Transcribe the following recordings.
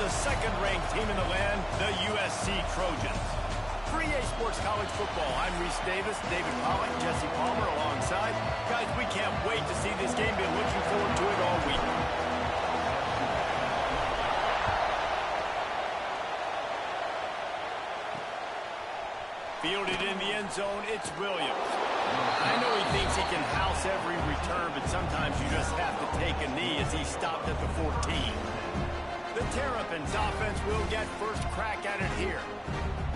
the second-ranked team in the land, the USC Trojans. For EA Sports College Football, I'm Reese Davis, David Pollack, Jesse Palmer alongside. Guys, we can't wait to see this game. Been looking forward to it all week. Fielded in the end zone, it's Williams. I know he thinks he can house every return, but sometimes you just have to take a knee as he stopped at the 14. The Terrapins offense will get first crack at it here.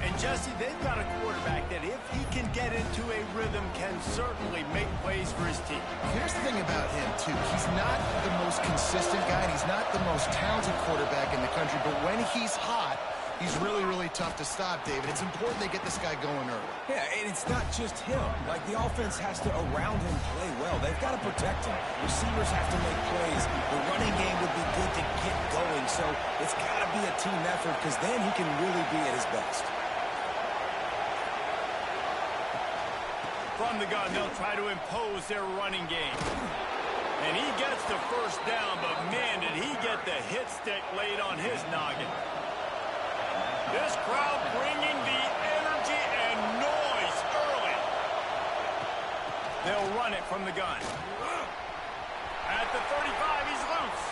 And Jesse, they've got a quarterback that if he can get into a rhythm can certainly make plays for his team. Here's the thing about him, too. He's not the most consistent guy, and he's not the most talented quarterback in the country, but when he's hot, he's really, really tough to stop, David. It's important they get this guy going early. Yeah, and it's not just him. Like, the offense has to, around him, play well. They've got to protect him. Receivers have to make plays. The running game would be good to get going, so it's got to be a team effort because then he can really be at his best. From the gun, they'll try to impose their running game. And he gets the first down, but man, did he get the hit stick laid on his noggin. This crowd bringing the energy and noise early. They'll run it from the gun. At the 35, he's loose.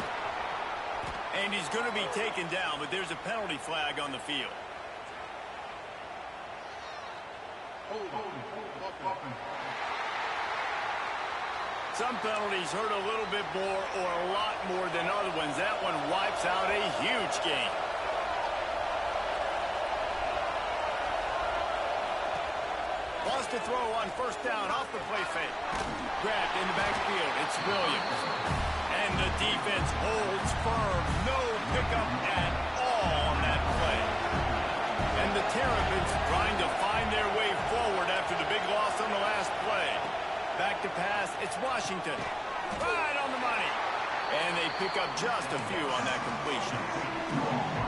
And he's going to be taken down, but there's a penalty flag on the field. Some penalties hurt a little bit more or a lot more than other ones. That one wipes out a huge game. Lost to throw on first down off the play fake. Grabbed in the backfield. It's Williams. And the defense holds firm. No pickup at all on that play. And the Terrapins trying to find their way forward after the big loss on the last play. Back to pass. It's Washington. Right on the money. And they pick up just a few on that completion.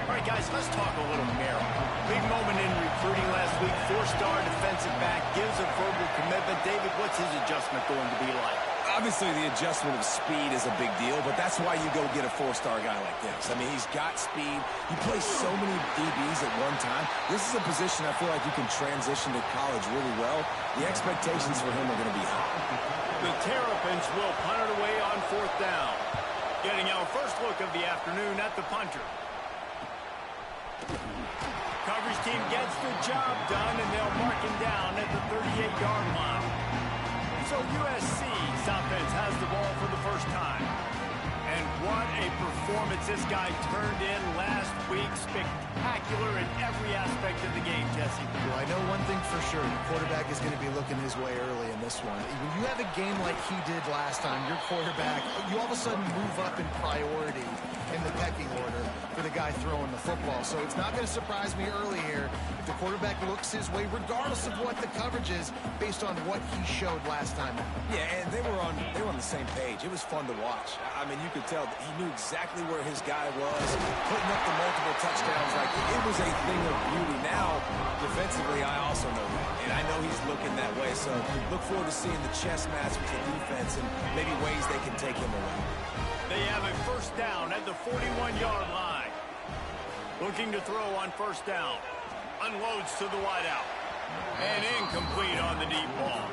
All right, guys, let's talk a little Maryland. Big moment in recruiting last week. Four-star defensive back gives a verbal commitment. David, what's his adjustment going to be like? Obviously, the adjustment of speed is a big deal, but that's why you go get a four-star guy like this. I mean, he's got speed. He plays so many DBs at one time. This is a position I feel like you can transition to college really well. The expectations for him are going to be high. The Terrapins will punt it away on fourth down. Getting our first look of the afternoon at the punter. Coverage team gets the job done, and they'll mark him down at the 38-yard line. So USC's offense has the ball for the first time. And what a performance this guy turned in last week. Spectacular in every aspect of the game, Jesse. Well, I know one thing for sure. The quarterback is going to be looking his way early in this one. When you have a game like he did last time, your quarterback, you all of a sudden move up in priority in the pecking order for the guy throwing the football. So it's not going to surprise me early here if the quarterback looks his way, regardless of what the coverage is, based on what he showed last time. Yeah, and they were on the same page. It was fun to watch. I mean, you could tell that he knew exactly where his guy was, putting up the multiple touchdowns. Like, it was a thing of beauty. Now, defensively, I also know that. And I know he's looking that way. So look forward to seeing the chess match with the defense and maybe ways they can take him away. They have a first down at the 41-yard line. Looking to throw on first down. Unloads to the wideout. And incomplete on the deep ball.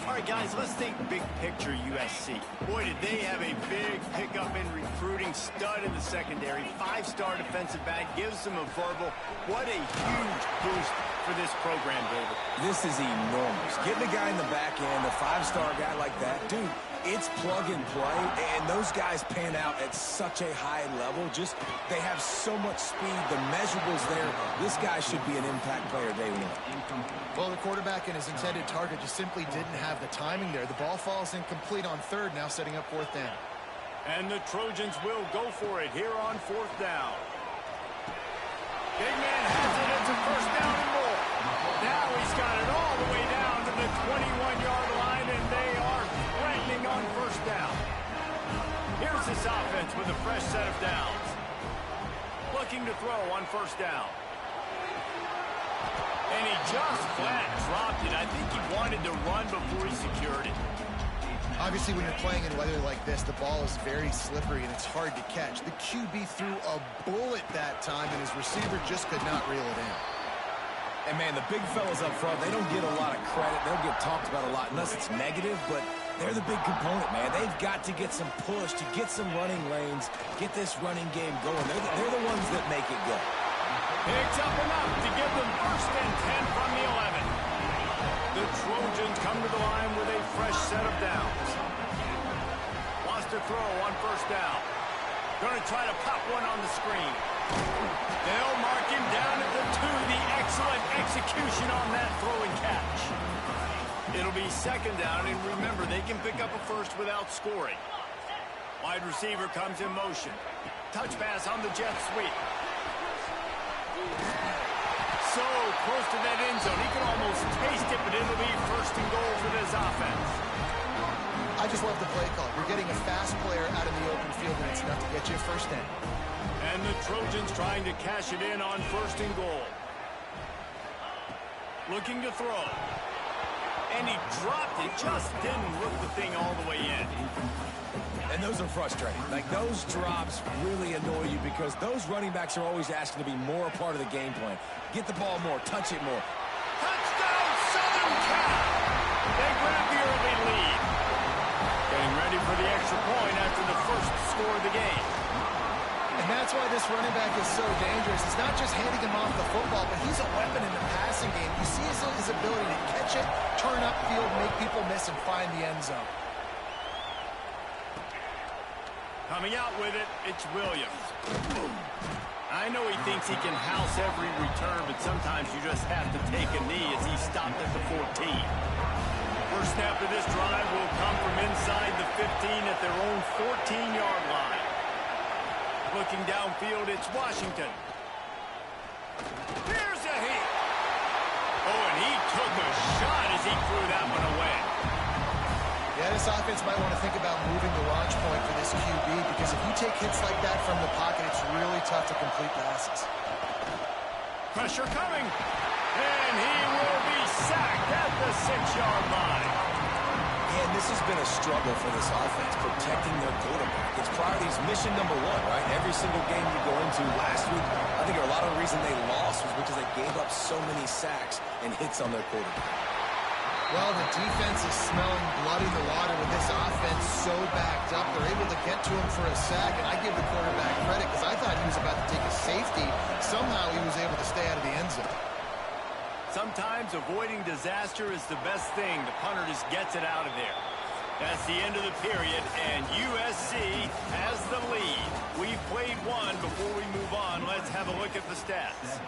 All right, guys, let's think big picture USC. Boy, did they have a big pickup in recruiting. Stud in the secondary. Five-star defensive back. Gives them a verbal. What a huge boost for this program, David. This is enormous. Getting a guy in the back end, a five-star guy like that, dude, it's plug and play, and those guys pan out at such a high level. Just, they have so much speed. The measurables there. This guy should be an impact player day one. Well, the quarterback and his intended target just simply didn't have the timing there. The ball falls incomplete on third, now setting up fourth down. And the Trojans will go for it here on fourth down. Big man has it. It's a first down and more. Now he's got it all the way down to the 21-yard line, and they are threatening on first down. Here's this offense with a fresh set of downs. Looking to throw on first down. And he just flat dropped it. I think he wanted to run before he secured it. Obviously, when you're playing in weather like this, the ball is very slippery and it's hard to catch. The QB threw a bullet that time, and his receiver just could not reel it in. And, man, the big fellas up front, they don't get a lot of credit. They'll get talked about a lot unless it's negative, but they're the big component, man. They've got to get some push to get some running lanes, get this running game going. They're the ones that make it go. Picks up enough to give them first and 10 from the 11. The Trojans come to the line with a fresh set of downs. Wants to throw on first down. Going to try to pop one on the screen. They'll mark him down at the 2. The excellent execution on that throw and catch. It'll be second down, and remember, they can pick up a first without scoring. Wide receiver comes in motion. Touch pass on the jet sweep. So close to that end zone. He can almost taste it, but it'll be first and goal for this offense. I just love the play call. You're getting a fast player out in the open field, and it's enough to get you a first down. And the Trojans trying to cash it in on first and goal. Looking to throw. And he dropped it. Just didn't look the thing all the way in. And those are frustrating. Like, those drops really annoy you because those running backs are always asking to be more a part of the game plan. Get the ball more, touch it more. Touchdown, Southern Cal! They grab the early lead. Getting ready for the extra point after the first score of the game. And that's why this running back is so dangerous. It's not just handing him off the football, but he's a weapon in the passing game. You see his ability to catch it, turn upfield, make people miss, and find the end zone. Coming out with it, it's Williams. I know he thinks he can house every return, but sometimes you just have to take a knee as he stopped at the 14. First snap of this drive will come from inside the 15 at their own 14-yard line. Looking downfield, it's Washington. Here's a hit. Oh, and he took a shot as he threw that one away. Yeah, this offense might want to think about moving the launch point for this QB because if you take hits like that from the pocket, it's really tough to complete passes. Pressure coming. And he will be sacked at the 6-yard line. And this has been a struggle for this offense, protecting their quarterback. It's priorities mission number 1, right? Every single game you go into last week, I think a lot of the reason they lost was because they gave up so many sacks and hits on their quarterback. Well, the defense is smelling blood in the water with this offense so backed up. They're able to get to him for a sack, and I give the quarterback credit because I thought he was about to take a safety. Somehow he was able to stay out of the end zone. Sometimes avoiding disaster is the best thing. The punter just gets it out of there. That's the end of the period, and USC has the lead. We've played one. Before we move on, let's have a look at the stats.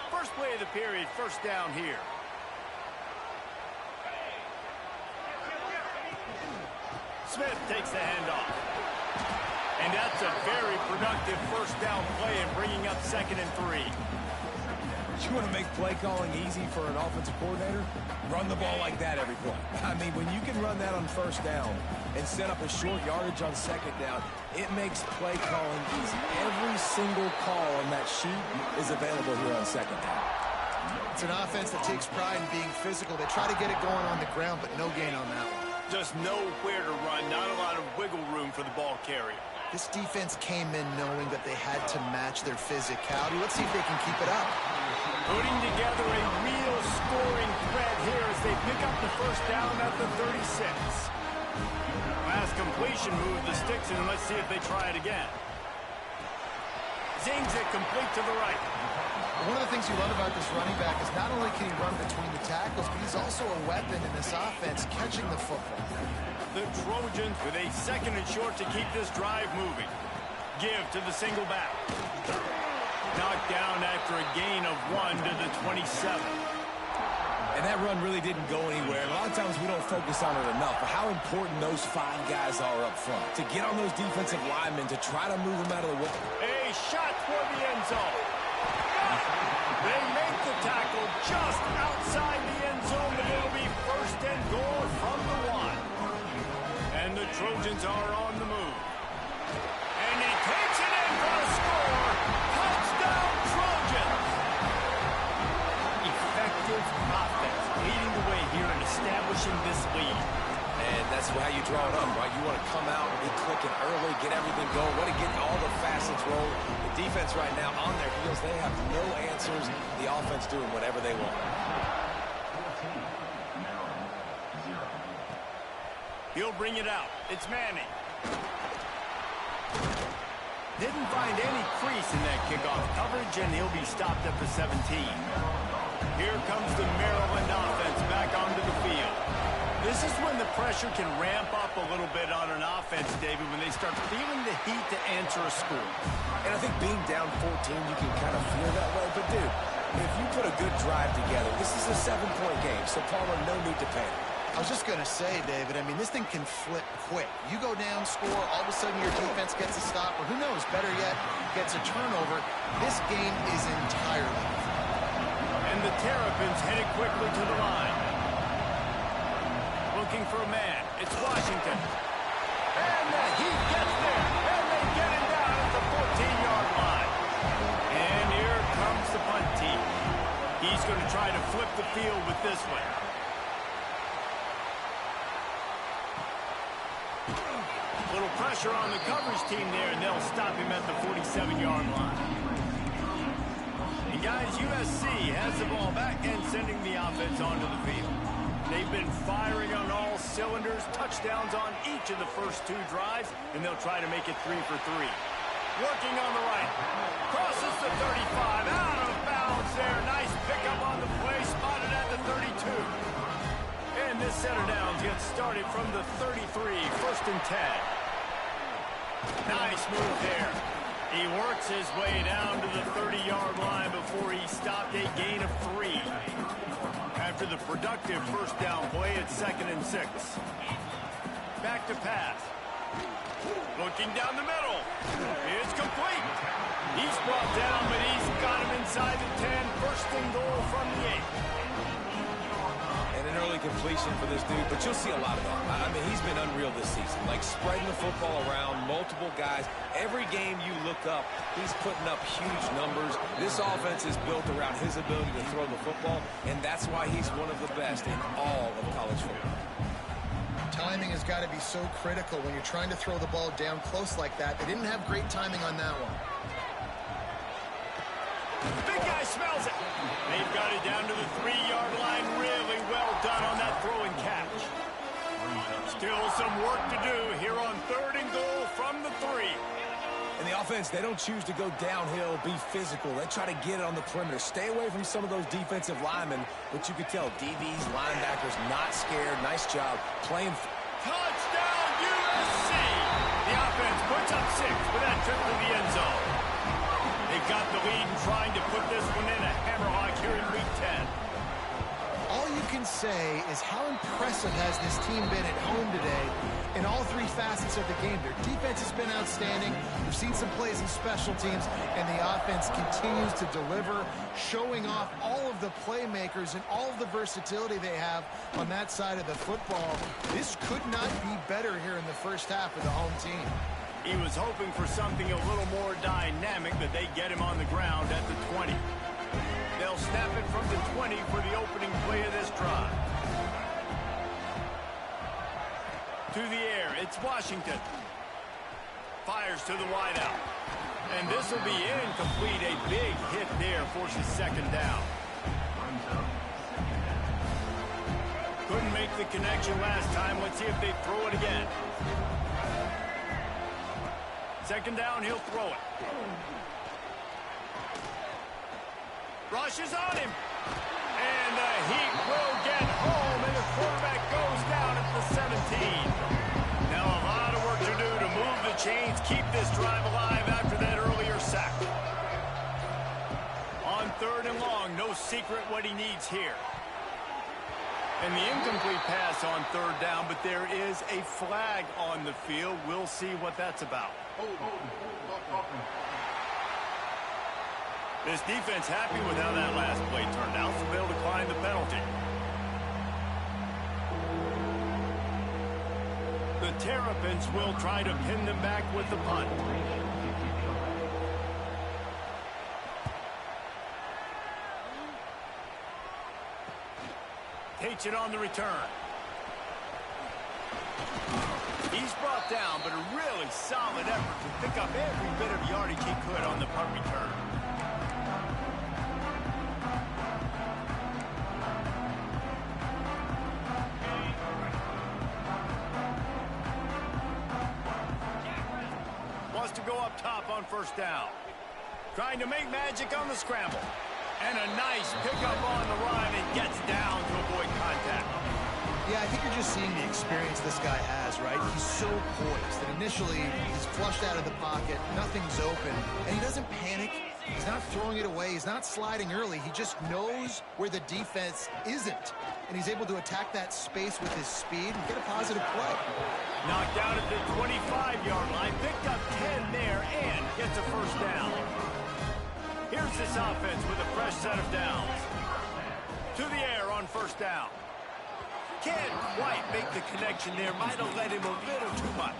First play of the period, first down here. Smith takes the handoff. And that's a very productive first down play and bringing up 2nd and 3. You want to make play calling easy for an offensive coordinator? Run the ball like that every play. I mean, when you can run that on first down and set up a short yardage on second down, it makes play calling easy. Every single call on that sheet is available here on second down. It's an offense that takes pride in being physical. They try to get it going on the ground, but no gain on that one. Just nowhere to run, not a lot of wiggle room for the ball carrier. This defense came in knowing that they had to match their physicality. Let's see if they can keep it up. Putting together a real scoring threat here as they pick up the first down at the 36. Last completion moved the sticks, and let's see if they try it again. Zings it complete to the right. One of the things you love about this running back is not only can he run between the tackles, but he's also a weapon in this offense, catching the football. The Trojans with a 2nd and short to keep this drive moving. Give to the single back. Knocked down after a gain of 1 to the 27. And that run really didn't go anywhere. A lot of times we don't focus on it enough, but how important those 5 guys are up front. To get on those defensive linemen, to try to move them out of the way. A shot toward the end zone. They make the tackle just outside the end zone, but it'll be first and goal from the 1. And the Trojans are on the move. And he takes it in for the score. Touchdown, Trojans! Effective offense leading the way here in a that's how you draw it up, right? You want to come out and be clicking early, get everything going, want to get all the facets rolling. The defense right now on their heels, they have no answers. The offense doing whatever they want. He'll bring it out. It's Manning. Didn't find any crease in that kickoff coverage, and he'll be stopped at the 17. Here comes the Maryland offense back onto the field. This is when the pressure can ramp up a little bit on an offense, David, when they start feeling the heat to answer a score. And I think being down 14, you can kind of feel that way. But, dude, if you put a good drive together, this is a 7-point game, so Palmer, no need to panic. I was just going to say, David, I mean, this thing can flip quick. You go down, score, all of a sudden your defense gets a stop, or who knows, better yet, gets a turnover. This game is entirely different. And the Terrapins headed quickly to the line. Looking for a man. It's Washington. And the Heat gets there. And they get him down at the 14-yard line. And here comes the punt team. He's going to try to flip the field with this one. Little pressure on the coverage team there, and they'll stop him at the 47-yard line. And guys, USC has the ball back and sending the offense onto the field. They've been firing on all cylinders, touchdowns on each of the first 2 drives, and they'll try to make it 3 for 3. Working on the right. Crosses the 35. Out of bounds there. Nice pickup on the play. Spotted at the 32. And this set of downs gets started from the 33. 1st and 10. Nice move there. He works his way down to the 30-yard line before he stopped, a gain of 3. After the productive first down play, it's 2nd and 6. Back to pass. Looking down the middle. It's complete. He's brought down, but he's got him inside the 10. 1st and goal from the 8. And an early completion for this dude, but you'll see a lot of that. I mean, he's been unreal this season, like spreading the football around, multiple guys. Every game you look up, he's putting up huge numbers. This offense is built around his ability to throw the football, and that's why he's one of the best in all of college football. Timing has got to be so critical when you're trying to throw the ball down close like that. They didn't have great timing on that one. Big guy smells it. They've got it down to the 3-yard line. Really well done on that throw and catch. Still some work to do here on 3rd and goal from the 3. And the offense, they don't choose to go downhill, be physical. They try to get it on the perimeter. Stay away from some of those defensive linemen, but you could tell DBs, linebackers, not scared. Nice job playing. Touchdown, USC! The offense puts up 6 with that trip to the end zone. They've got the lead and trying to put this one in a hammerlock here in Week 10. All you can say is how impressive has this team been at home today in all 3 facets of the game. Their defense has been outstanding. We've seen some plays in special teams, and the offense continues to deliver, showing off all of the playmakers and all of the versatility they have on that side of the football. This could not be better here in the first half of the home team. He was hoping for something a little more dynamic, but they get him on the ground at the 20. They'll snap it from the 20 for the opening play of this drive. To the air, it's Washington. Fires to the wideout. And this will be incomplete. A big hit there forces 2nd down. Couldn't make the connection last time. Let's see if they throw it again. 2nd down, he'll throw it. Rushes on him. And the Heat will get home, and the quarterback goes down at the 17. Now a lot of work to do to move the chains, keep this drive alive after that earlier sack. On 3rd and long, no secret what he needs here. And the incomplete pass on 3rd down, but there is a flag on the field. We'll see what that's about. This defense happy with how that last play turned out, so they'll decline the penalty. The Terrapins will try to pin them back with the punt. Takes it on the return. He's brought down, but a really solid effort to pick up every bit of yardage he could on the punt return. Wants to go up top on first down. Trying to make magic on the scramble. And a nice pickup on the run and gets down to avoid contact. Yeah, I think you're just seeing the experience this guy has, right? He's so poised that initially he's flushed out of the pocket, nothing's open, and he doesn't panic. He's not throwing it away. He's not sliding early. He just knows where the defense isn't, and he's able to attack that space with his speed and get a positive play. Knocked down at the 25-yard line, picked up 10 there, and gets a first down. Here's this offense with a fresh set of downs. To the air on first down. Can't quite make the connection there. Might have let him a little too much.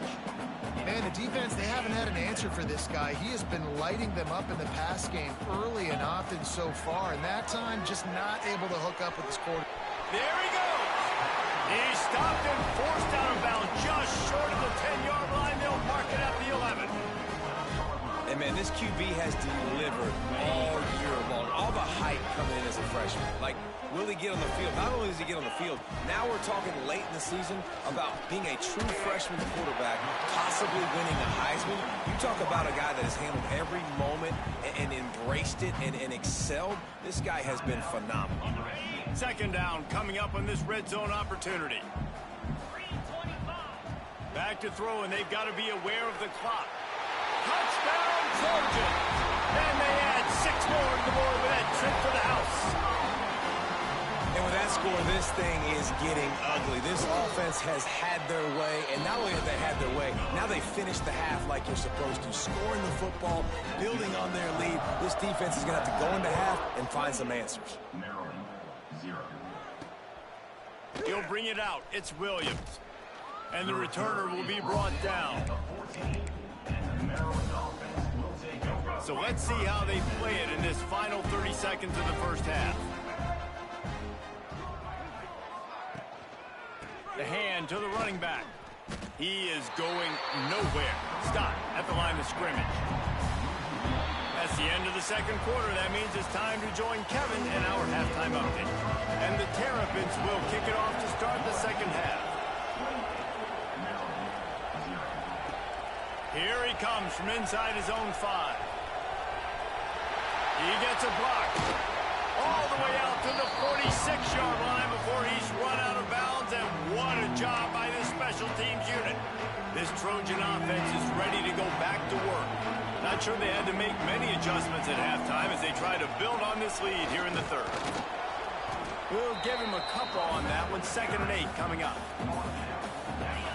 Man, the defense, they haven't had an answer for this guy. He has been lighting them up in the pass game early and often so far, and that time just not able to hook up with his quarterback. There he goes. He's stopped and forced out of bounds just short of the 10-yard line. They'll mark it at the 11. And, man, this QB has delivered all year long. All the hype coming in as a freshman. Like, will he get on the field? Not only does he get on the field, now we're talking late in the season about being a true freshman quarterback, possibly winning a Heisman. You talk about a guy that has handled every moment and embraced it and excelled. This guy has been phenomenal. Second down coming up on this red zone opportunity. Back to throw, and they've got to be aware of the clock. Touchdown, Trojans! And they add 6 more to the board with that trip to the house. And with that score, this thing is getting ugly. This offense has had their way, and not only have they had their way, now they finished the half like you're supposed to, scoring the football, building on their lead. This defense is going to have to go into half and find some answers. Maryland, 0. He'll bring it out. It's Williams. And the returner will be brought down. So let's see how they play it in this final 30 seconds of the first half. The hand to the running back. He is going nowhere. Stop at the line of scrimmage. That's the end of the second quarter. That means it's time to join Kevin in our halftime update. And the Terrapins will kick it off to start the second half. Here he comes from inside his own 5. He gets a block. All the way out to the 46-yard line before he's run out of bounds, and what a job by this special teams unit. This Trojan offense is ready to go back to work. Not sure they had to make many adjustments at halftime as they try to build on this lead here in the third. We'll give him a couple on that one. 2nd and 8 coming up.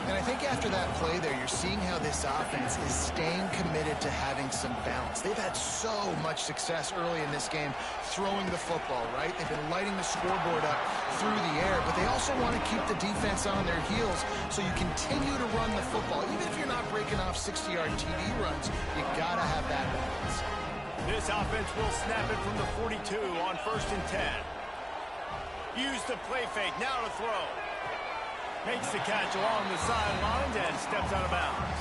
And I think after that play there, you're seeing how this offense is staying committed to having some balance. They've had so much success early in this game throwing the football, right? They've been lighting the scoreboard up through the air, but they also want to keep the defense on their heels, so you continue to run the football. Even if you're not breaking off 60-yard TD runs, you got to have that balance. This offense will snap it from the 42 on 1st and 10. Use the play fake, now to throw. Makes the catch along the sidelines and steps out of bounds.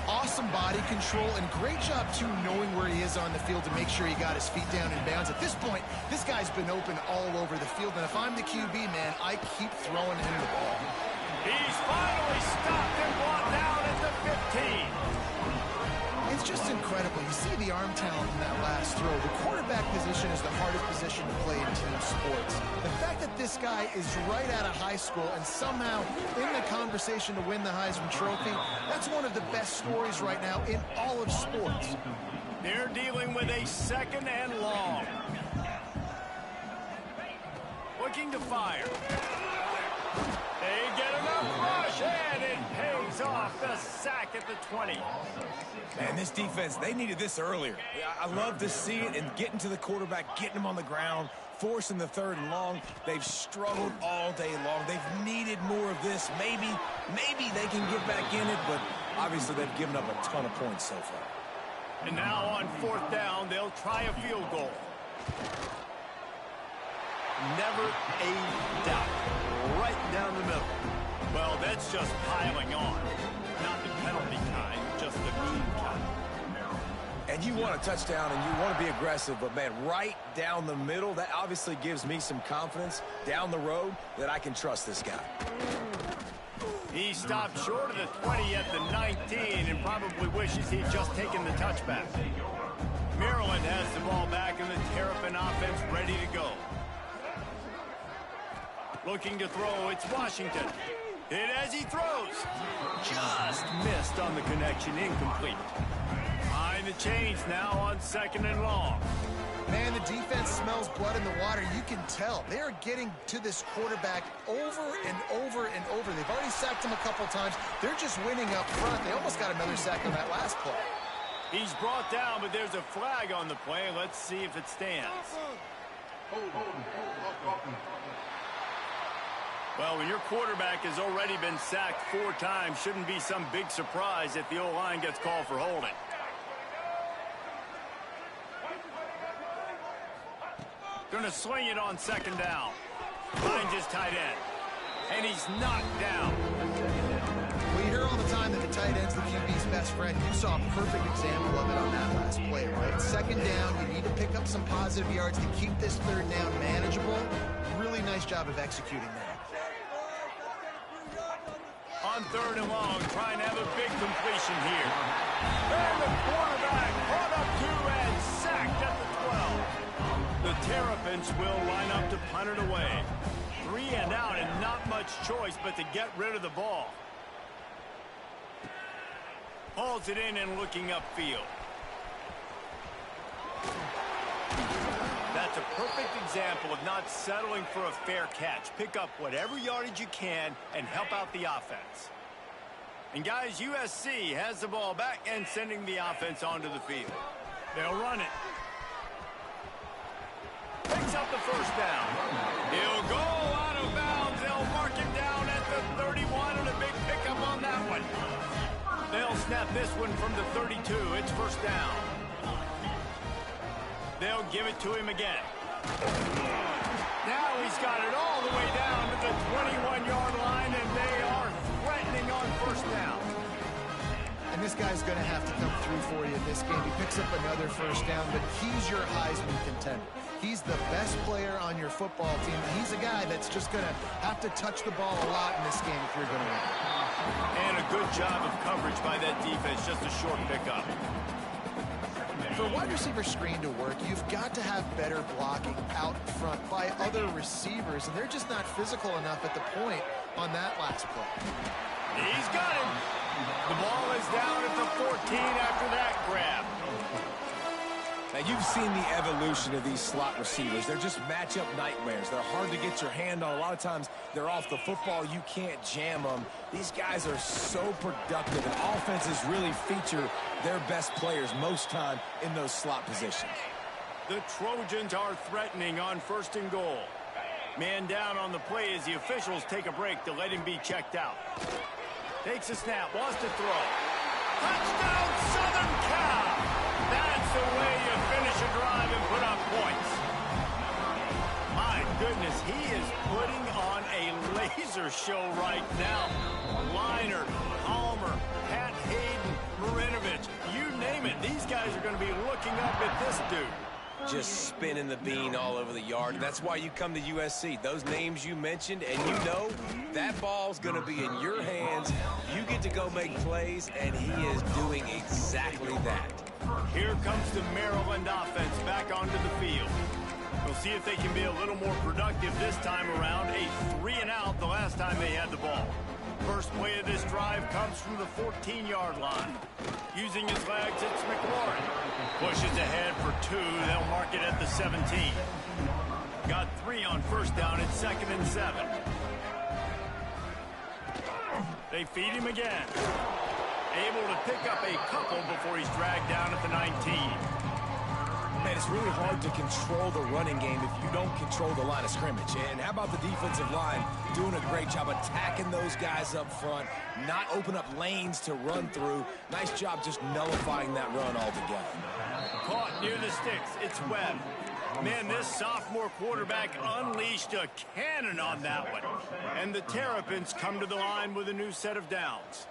Awesome body control and great job, too, knowing where he is on the field to make sure he got his feet down in bounds. At this point, this guy's been open all over the field, and if I'm the QB, man, I keep throwing him the ball. He's finally stopped and brought down at the 15. It's just incredible. You see the arm talent in that last throw. The quarterback position is the hardest position to play in team sports. The fact that this guy is right out of high school and somehow in the conversation to win the Heisman Trophy, that's one of the best stories right now in all of sports. They're dealing with a 2nd and long. Looking to fire. They get enough rush, and it pays off. The sack at the 20. Man, this defense, they needed this earlier. I love to see it and getting to the quarterback, getting him on the ground, forcing the 3rd and long. They've struggled all day long. They've needed more of this. Maybe they can get back in it, but obviously they've given up a ton of points so far. And now on 4th down, they'll try a field goal. Never a doubt. Right down the middle. Well, that's just piling on. Not the penalty kind, just the mean kind. And you want a touchdown and you want to be aggressive, but, man, right down the middle, that obviously gives me some confidence down the road that I can trust this guy. He stopped short of the 20 at the 19 and probably wishes he'd just taken the touchback. Maryland has the ball back and the Terrapin offense ready to go. Looking to throw, it's Washington. Hit as he throws. Just missed on the connection, incomplete. Behind the chains now on 2nd and long. Man, the defense smells blood in the water. You can tell. They are getting to this quarterback over and over and over. They've already sacked him a couple times. They're just winning up front. They almost got another sack on that last play. He's brought down, but there's a flag on the play. Let's see if it stands. Well, when your quarterback has already been sacked 4 times, shouldn't be some big surprise if the O-line gets called for holding. Going to sling it on 2nd down. Finds his tight end. And he's knocked down. Well, you hear all the time that the tight end's the QB's best friend. You saw a perfect example of it on that last play, right? 2nd down, you need to pick up some positive yards to keep this 3rd down manageable. Really nice job of executing that. On 3rd and long, trying to have a big completion here. And the quarterback brought up 2 and sacked at the 12. The Terrapins will line up to punt it away. 3 and out and not much choice but to get rid of the ball. Hauls it in and looking upfield. That's a perfect example of not settling for a fair catch. Pick up whatever yardage you can and help out the offense. And guys, USC has the ball back and sending the offense onto the field. They'll run it. Picks up the 1st down. He'll go out of bounds. They'll mark him down at the 31 and a big pickup on that one. They'll snap this one from the 32. It's 1st down. They'll give it to him again. Now he's got it all the way down to the 21-yard line, and they are threatening on 1st down. And this guy's going to have to come through for you in this game. He picks up another 1st down, but he's your Heisman contender. He's the best player on your football team. He's a guy that's just going to have to touch the ball a lot in this game if you're going to win. And a good job of coverage by that defense, just a short pickup. For wide receiver screen to work, you've got to have better blocking out front by other receivers, and they're just not physical enough at the point on that last play. He's got him. The ball is down at the 14 after that grab. Now, you've seen the evolution of these slot receivers. They're just matchup nightmares. They're hard to get your hand on. A lot of times, they're off the football. You can't jam them. These guys are so productive, and offenses really feature their best players most time in those slot positions. The Trojans are threatening on 1st and goal. Man down on the play as the officials take a break to let him be checked out. Takes a snap, wants to throw. Touchdown, Southern Cal! That's the way you finish a drive and put up points. My goodness, he is putting on a laser show right now. Liner, Palmer, Pat Hayden, Marinovich, you name it. These guys are going to be looking up at this dude. Just spinning the bean all over the yard. That's why you come to USC. Those names you mentioned, and you know that ball's going to be in your hands. You get to go make plays, and he is doing exactly that. Here comes the Maryland offense back onto the field. We'll see if they can be a little more productive this time around. A 3 and out the last time they had the ball. First play of this drive comes from the 14-yard line. Using his legs, it's McLaurin. Pushes ahead for 2. They'll mark it at the 17. Got 3 on 1st down. It's 2nd and 7. They feed him again. Able to pick up a couple before he's dragged down at the 19. Man, it's really hard to control the running game if you don't control the line of scrimmage. And how about the defensive line doing a great job attacking those guys up front, not open up lanes to run through. Nice job just nullifying that run altogether. Caught near the sticks. It's Webb. Man, this sophomore quarterback unleashed a cannon on that one. And the Terrapins come to the line with a new set of downs.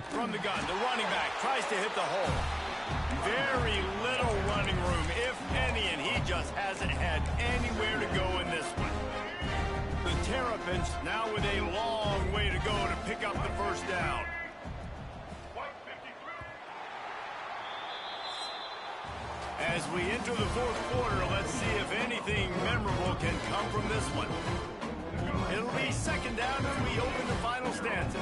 From the gun, the running back tries to hit the hole. Very little running room, if any, and he just hasn't had anywhere to go in this one. The Terrapins now with a long way to go to pick up the first down. As we enter the fourth quarter, let's see if anything memorable can come from this one. It'll be second down as we open the final stanza.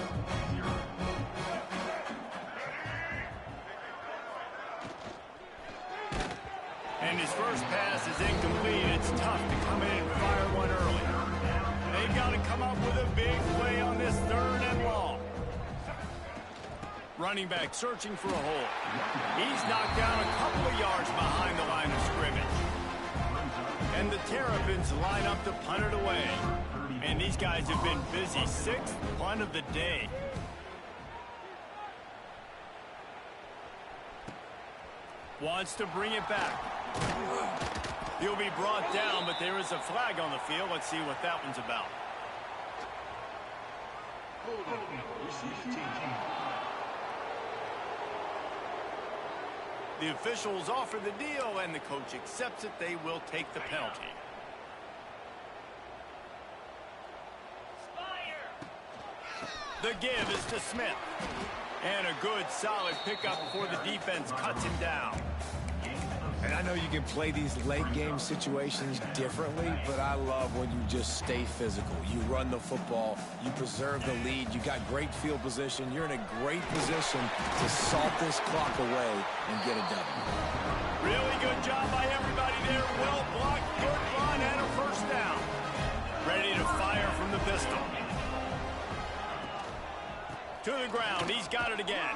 And his first pass is incomplete. It's tough to come in and fire one early. They've got to come up with a big play on this third and long. Running back searching for a hole. He's knocked down a couple of yards behind the line of scrimmage. And the Terrapins line up to punt it away. And these guys have been busy. Sixth punt of the day. Wants to bring it back. He'll be brought down, but there is a flag on the field. Let's see what that one's about. The officials offer the deal, and the coach accepts it. They will take the penalty. The give is to Smith. And a good, solid pickup before the defense cuts him down. And I know you can play these late-game situations differently, but I love when you just stay physical. You run the football, you preserve the lead, you got great field position, you're in a great position to salt this clock away and get it done. Really good job by everybody there. Well blocked, good run, and a first down. Ready to fire from the pistol. To the ground, he's got it again.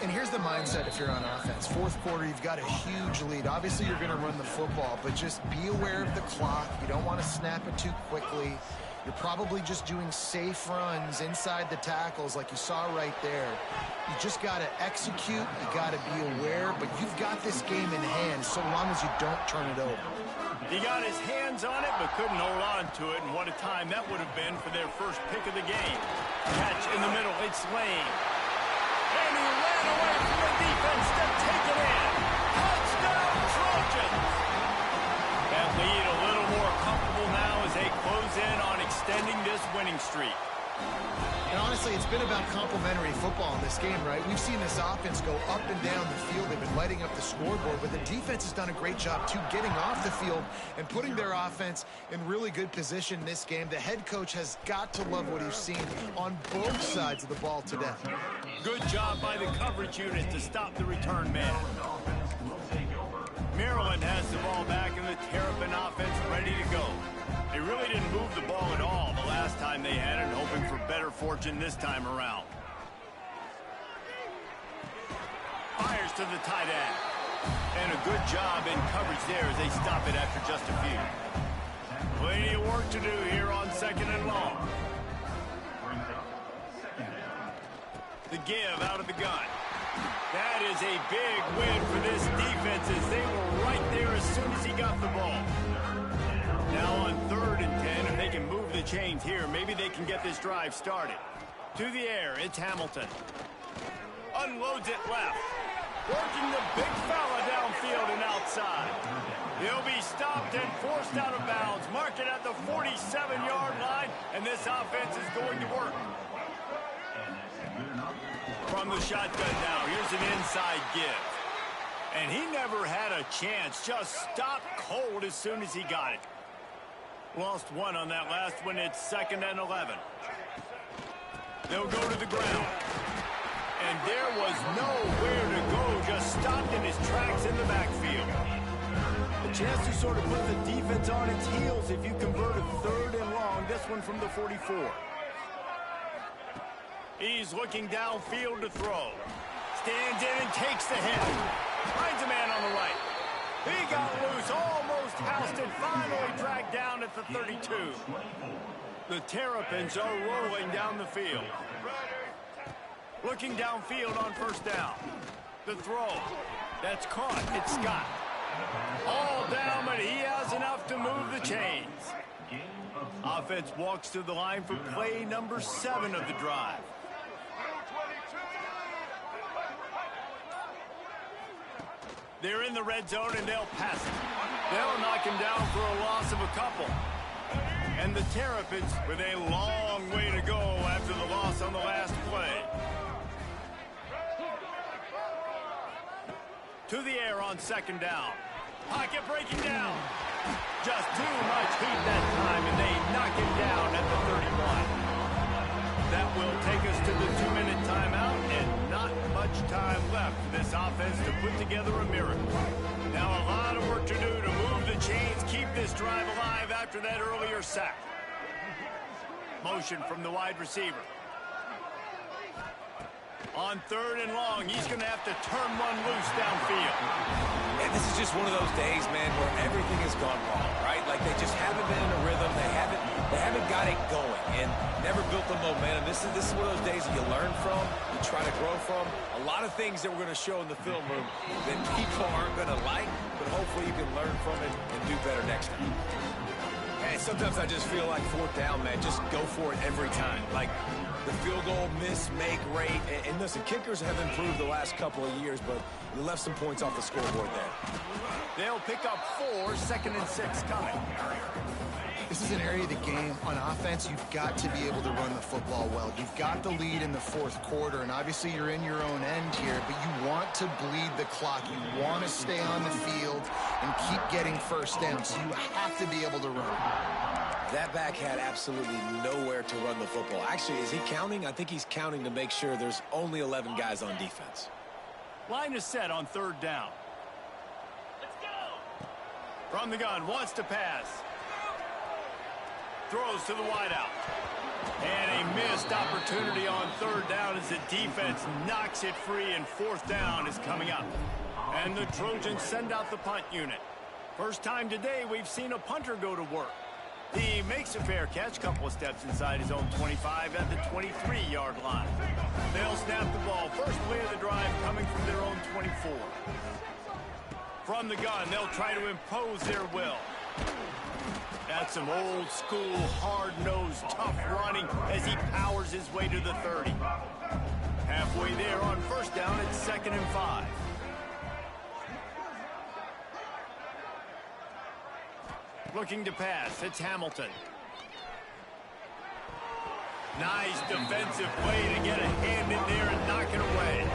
And here's the mindset if you're on offense. Fourth quarter, you've got a huge lead. Obviously, you're going to run the football, but just be aware of the clock. You don't want to snap it too quickly. You're probably just doing safe runs inside the tackles like you saw right there. You just got to execute. You got to be aware, but you've got this game in hand so long as you don't turn it over. He got his hands on it, but couldn't hold on to it, and what a time that would have been for their first pick of the game. Catch in the middle, it's Lane. And he ran away from the defense to take it in. Touchdown, Trojans! That lead a little more comfortable now as they close in on extending this winning streak. And honestly, it's been about complementary football in this game, right? We've seen this offense go up and down the field. They've been lighting up the scoreboard, but the defense has done a great job, too, getting off the field and putting their offense in really good position in this game. The head coach has got to love what he's seen on both sides of the ball today. Good job by the coverage unit to stop the return man. Maryland has the ball back, and the Terrapin offense ready to go. They really didn't move the ball at all the last time they had it, hoping for better fortune this time around. Fires to the tight end. And a good job in coverage there as they stop it after just a few. Plenty of work to do here on second and long. The give out of the gun. That is a big win for this defense as they were right there as soon as he got the ball. Now on 3rd and 10, if they can move the chains here, maybe they can get this drive started. To the air, it's Hamilton. Unloads it left. Working the big fella downfield and outside. He'll be stopped and forced out of bounds. Mark it at the 47-yard line, and this offense is going to work. From the shotgun now, here's an inside give. And he never had a chance, just stopped cold as soon as he got it. Lost one on that last one. It's 2nd and 11. They'll go to the ground. And there was nowhere to go, just stopped in his tracks in the backfield. A chance to sort of put the defense on its heels if you convert a 3rd and long. This one from the 44. He's looking downfield to throw. Stands in and takes the hit. Finds a man on the right. He got loose, almost housed it, finally dragged down at the 32. The Terrapins are rolling down the field. Looking downfield on 1st down. The throw. That's caught. It's Scott. All down, but he has enough to move the chains. Offense walks to the line for play number 7 of the drive. They're in the red zone, and they'll pass it. They'll knock him down for a loss of a couple. And the Terrapins with a long way to go after the loss on the last play. To the air on 2nd down. Pocket breaking down. Just too much heat that time, and they knock him down at the 31. That will take us to the 2-minute timeout, and not much time left for this offense to put together a miracle. Now a lot of work to do to move the chains, keep this drive alive after that earlier sack. Motion from the wide receiver. On 3rd and long, he's going to have to turn one loose downfield. And this is just one of those days, man, where everything has gone wrong, right? Like they just haven't been in a rhythm. They haven't got it going and never built the momentum. This is one of those days that you learn from, you try to grow from. A lot of things that we're going to show in the film room that people aren't going to like, but hopefully you can learn from it and do better next time. And sometimes I just feel like 4th down, man, just go for it every time. Like the field goal miss, make rate. And listen, kickers have improved the last couple of years, but they left some points off the scoreboard there. They'll pick up 4, 2nd and 6 coming. This is an area of the game on offense you've got to be able to run the football well. You've got the lead in the 4th quarter, and obviously you're in your own end here, but you want to bleed the clock. You want to stay on the field and keep getting 1st down, so you have to be able to run. That back had absolutely nowhere to run the football. Actually, is he counting? I think he's counting to make sure there's only 11 guys on defense. Line is set on 3rd down. Let's go. From the gun, wants to pass. Throws to the wideout. And a missed opportunity on 3rd down as the defense knocks it free, and 4th down is coming up. And the Trojans send out the punt unit. First time today we've seen a punter go to work. He makes a fair catch, couple of steps inside his own 25 at the 23-yard line. They'll snap the ball. First play of the drive coming from their own 24. From the gun, they'll try to impose their will. That's some old-school, hard-nosed, tough running as he powers his way to the 30. Halfway there on 1st down, it's 2nd and 5. Looking to pass, it's Hamilton. Nice defensive play to get a hand in there and knock it away.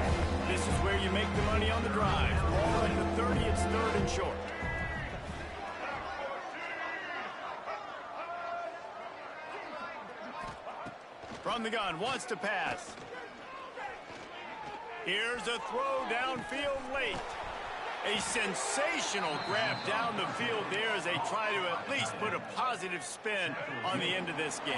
This is where you make the money on the drive. Ball at the 30, it's 3rd and short. From the gun, wants to pass. Here's a throw downfield late. A sensational grab down the field there as they try to at least put a positive spin on the end of this game.